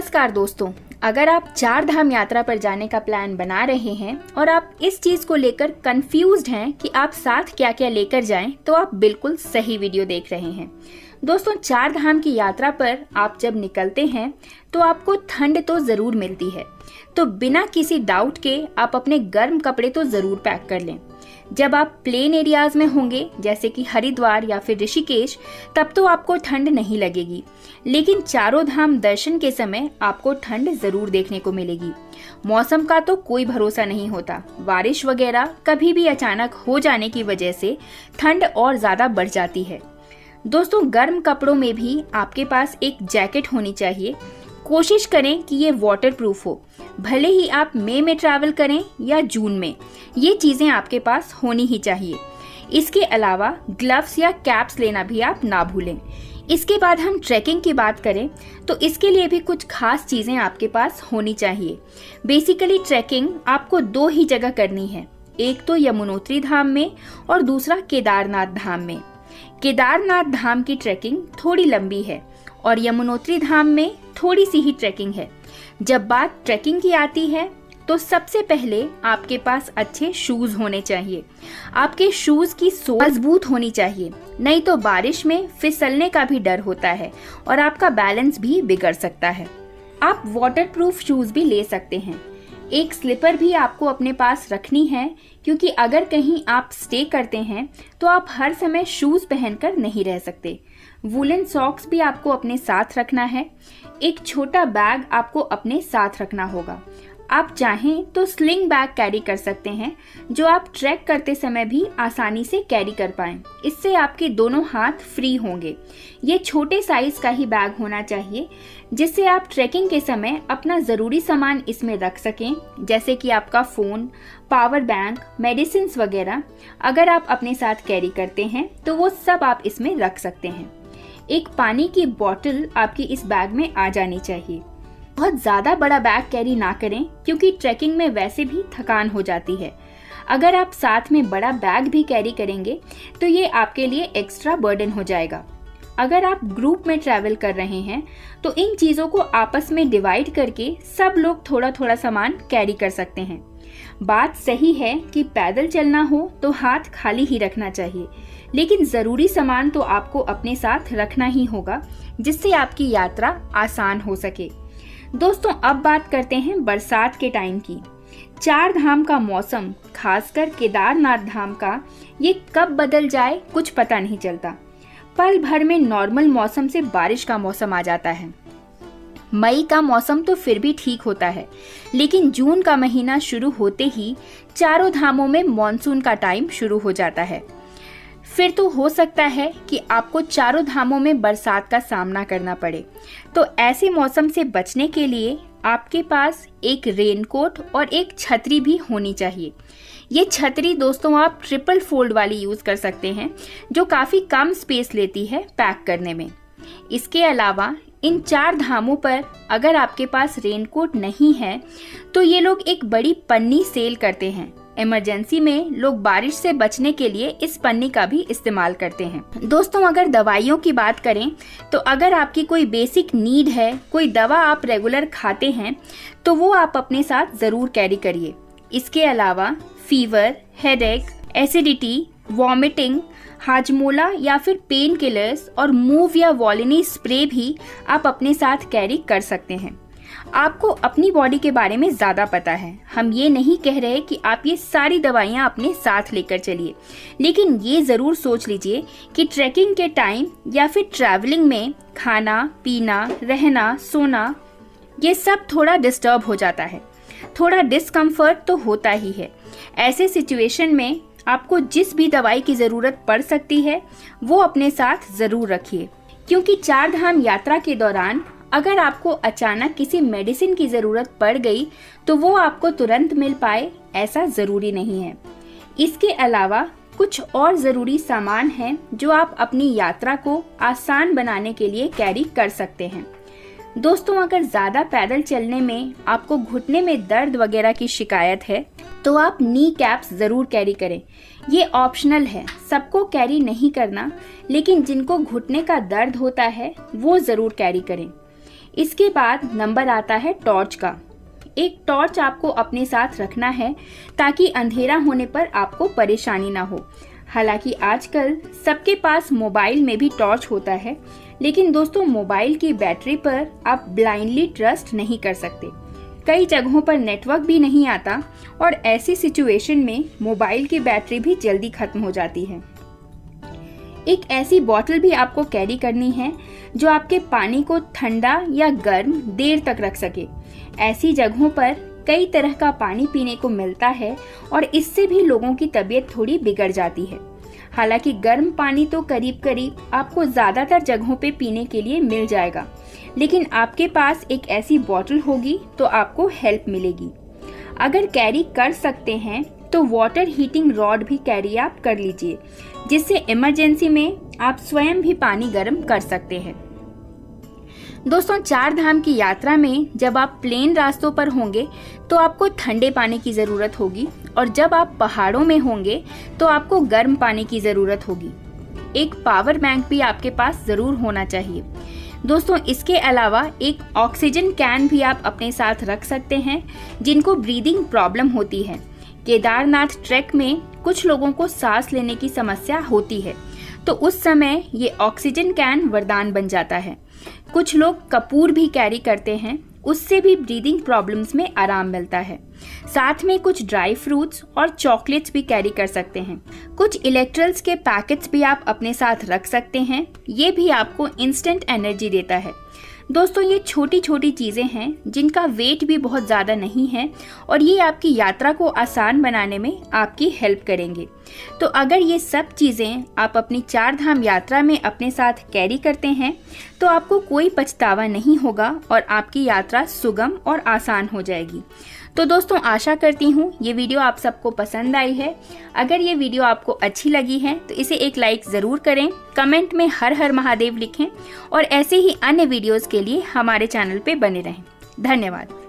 नमस्कार दोस्तों, अगर आप चार धाम यात्रा पर जाने का प्लान बना रहे हैं और आप इस चीज को लेकर कंफ्यूज्ड हैं कि आप साथ क्या क्या लेकर जाएं, तो आप बिल्कुल सही वीडियो देख रहे हैं। दोस्तों, चार धाम की यात्रा पर आप जब निकलते हैं तो आपको ठंड तो जरूर मिलती है, तो बिना किसी डाउट के आप अपने गर्म कपड़े तो जरूर पैक कर लें। जब आप प्लेन एरियाज में होंगे जैसे कि हरिद्वार या फिर ऋषिकेश, तब तो आपको ठंड नहीं लगेगी, लेकिन चारों धाम दर्शन के समय आपको ठंड जरूर देखने को मिलेगी। मौसम का तो कोई भरोसा नहीं होता, बारिश वगैरह कभी भी अचानक हो जाने की वजह से ठंड और ज्यादा बढ़ जाती है। दोस्तों, गर्म कपड़ों में भी आपके पास एक जैकेट होनी चाहिए। कोशिश करें कि ये वाटरप्रूफ हो, भले ही आप मई में ट्रैवल करें या जून में, ये चीजें आपके पास होनी ही चाहिए। इसके अलावा ग्लव्स या कैप्स लेना भी आप ना भूलें। इसके बाद हम ट्रैकिंग की बात करें तो इसके लिए भी कुछ खास चीजें आपके पास होनी चाहिए। बेसिकली ट्रैकिंग आपको दो ही जगह करनी है, एक तो यमुनोत्री धाम में और दूसरा केदारनाथ धाम में। केदारनाथ धाम की ट्रैकिंग थोड़ी लंबी है और यमुनोत्री धाम में थोड़ी सी ही ट्रैकिंग है। जब बात ट्रैकिंग की आती है तो सबसे पहले आपके पास अच्छे शूज होने चाहिए। आपके शूज की सोल मजबूत होनी चाहिए, नहीं तो बारिश में फिसलने का भी डर होता है और आपका बैलेंस भी बिगड़ सकता है। आप वाटरप्रूफ शूज भी ले सकते हैं। एक स्लीपर भी आपको अपने पास रखनी है, क्योंकि अगर कहीं आप स्टे करते हैं तो आप हर समय शूज पहनकर नहीं रह सकते। वूलन सॉक्स भी आपको अपने साथ रखना है। एक छोटा बैग आपको अपने साथ रखना होगा। आप चाहें तो स्लिंग बैग कैरी कर सकते हैं, जो आप ट्रैक करते समय भी आसानी से कैरी कर पाएं। इससे आपके दोनों हाथ फ्री होंगे। ये छोटे साइज का ही बैग होना चाहिए, जिससे आप ट्रैकिंग के समय अपना ज़रूरी सामान इसमें रख सकें, जैसे कि आपका फ़ोन, पावर बैंक, मेडिसिन वगैरह। अगर आप अपने साथ कैरी करते हैं तो वो सब आप इसमें रख सकते हैं। एक पानी की बोतल आपकी इस बैग में आ जानी चाहिए। बहुत ज़्यादा बड़ा बैग कैरी ना करें, क्योंकि ट्रैकिंग में वैसे भी थकान हो जाती है। अगर आप साथ में बड़ा बैग भी कैरी करेंगे तो ये आपके लिए एक्स्ट्रा बर्डन हो जाएगा। अगर आप ग्रुप में ट्रैवल कर रहे हैं तो इन चीज़ों को आपस में डिवाइड करके सब लोग थोड़ा थोड़ा सामान कैरी कर सकते हैं। बात सही है कि पैदल चलना हो तो हाथ खाली ही रखना चाहिए, लेकिन ज़रूरी सामान तो आपको अपने साथ रखना ही होगा, जिससे आपकी यात्रा आसान हो सके। दोस्तों, अब बात करते हैं बरसात के टाइम की। चार धाम का मौसम, खासकर केदारनाथ धाम का, ये कब बदल जाए कुछ पता नहीं चलता। पल भर में नॉर्मल मौसम से बारिश का मौसम आ जाता है। मई का मौसम तो फिर भी ठीक होता है, लेकिन जून का महीना शुरू होते ही चारों धामों में मॉनसून का टाइम शुरू हो जाता है। फिर तो हो सकता है कि आपको चारों धामों में बरसात का सामना करना पड़े। तो ऐसे मौसम से बचने के लिए आपके पास एक रेनकोट और एक छतरी भी होनी चाहिए। ये छतरी दोस्तों आप ट्रिपल फोल्ड वाली यूज कर सकते हैं, जो काफी कम स्पेस लेती है पैक करने में। इसके अलावा इन चार धामों पर अगर आपके पास रेनकोट नहीं है तो ये लोग एक बड़ी पन्नी सेल करते हैं। इमरजेंसी में लोग बारिश से बचने के लिए इस पन्नी का भी इस्तेमाल करते हैं। दोस्तों, अगर दवाइयों की बात करें तो अगर आपकी कोई बेसिक नीड है, कोई दवा आप रेगुलर खाते हैं, तो वो आप अपने साथ जरूर कैरी करिए। इसके अलावा fever, headache, acidity, vomiting, Hajmola या फिर पेन किलर्स और मूव या वॉलिनी स्प्रे भी आप अपने साथ कैरी कर सकते हैं। आपको अपनी बॉडी के बारे में ज़्यादा पता है। हम ये नहीं कह रहे कि आप ये सारी दवाइयाँ अपने साथ लेकर चलिए, लेकिन ये ज़रूर सोच लीजिए कि ट्रैकिंग के टाइम या फिर ट्रैवलिंग में खाना, पीना, रहना, सोना, ये सब थोड़ा डिस्टर्ब हो जाता है। थोड़ा डिस्कम्फर्ट तो होता ही है। ऐसे सिचुएशन में आपको जिस भी दवाई की ज़रूरत पड़ सकती है वो अपने साथ ज़रूर रखिए, क्योंकि चार धाम यात्रा के दौरान अगर आपको अचानक किसी मेडिसिन की ज़रूरत पड़ गई तो वो आपको तुरंत मिल पाए, ऐसा ज़रूरी नहीं है। इसके अलावा कुछ और ज़रूरी सामान हैं जो आप अपनी यात्रा को आसान बनाने के लिए कैरी कर सकते हैं। दोस्तों, अगर ज़्यादा पैदल चलने में आपको घुटने में दर्द वगैरह की शिकायत है तो आप नी कैप्स ज़रूर कैरी करें। ये ऑप्शनल है, सबको कैरी नहीं करना, लेकिन जिनको घुटने का दर्द होता है वो ज़रूर कैरी करें। इसके बाद नंबर आता है टॉर्च का। एक टॉर्च आपको अपने साथ रखना है ताकि अंधेरा होने पर आपको परेशानी ना हो। हालांकि आजकल सबके पास मोबाइल में भी टॉर्च होता है, लेकिन दोस्तों मोबाइल की बैटरी पर आप ब्लाइंडली ट्रस्ट नहीं कर सकते। कई जगहों पर नेटवर्क भी नहीं आता और ऐसी सिचुएशन में मोबाइल की बैटरी भी जल्दी खत्म हो जाती है। एक ऐसी बॉटल भी आपको कैरी करनी है जो आपके पानी को ठंडा या गर्म देर तक रख सके। ऐसी जगहों पर कई तरह का पानी पीने को मिलता है और इससे भी लोगों की तबीयत थोड़ी बिगड़ जाती है। हालांकि गर्म पानी तो करीब करीब आपको ज़्यादातर जगहों पे पीने के लिए मिल जाएगा, लेकिन आपके पास एक ऐसी बॉटल होगी तो आपको हेल्प मिलेगी। अगर कैरी कर सकते हैं तो वाटर हीटिंग रॉड भी कैरी आप कर लीजिए, जिससे इमरजेंसी में आप स्वयं भी पानी गर्म कर सकते हैं। दोस्तों, 4 धाम की यात्रा में जब आप प्लेन रास्तों पर होंगे तो आपको ठंडे पानी की ज़रूरत होगी, और जब आप पहाड़ों में होंगे तो आपको गर्म पानी की ज़रूरत होगी। एक पावर बैंक भी आपके पास ज़रूर होना चाहिए। दोस्तों, इसके अलावा एक ऑक्सीजन कैन भी आप अपने साथ रख सकते हैं जिनको ब्रीदिंग प्रॉब्लम होती है। केदारनाथ ट्रैक में कुछ लोगों को सांस लेने की समस्या होती है, तो उस समय ये ऑक्सीजन कैन वरदान बन जाता है। कुछ लोग कपूर भी कैरी करते हैं, उससे भी ब्रीदिंग प्रॉब्लम्स में आराम मिलता है। साथ में कुछ ड्राई फ्रूट्स और चॉकलेट्स भी कैरी कर सकते हैं। कुछ इलेक्ट्रल्स के पैकेट्स भी आप अपने साथ रख सकते हैं, ये भी आपको इंस्टेंट एनर्जी देता है। दोस्तों, ये छोटी छोटी चीज़ें हैं जिनका वेट भी बहुत ज़्यादा नहीं है और ये आपकी यात्रा को आसान बनाने में आपकी हेल्प करेंगे। तो अगर ये सब चीज़ें आप अपनी 4 धाम यात्रा में अपने साथ कैरी करते हैं तो आपको कोई पछतावा नहीं होगा और आपकी यात्रा सुगम और आसान हो जाएगी। तो दोस्तों, आशा करती हूँ ये वीडियो आप सबको पसंद आई है। अगर ये वीडियो आपको अच्छी लगी है तो इसे एक लाइक ज़रूर करें, कमेंट में हर हर महादेव लिखें और ऐसे ही अन्य वीडियोस के लिए हमारे चैनल पे बने रहें। धन्यवाद।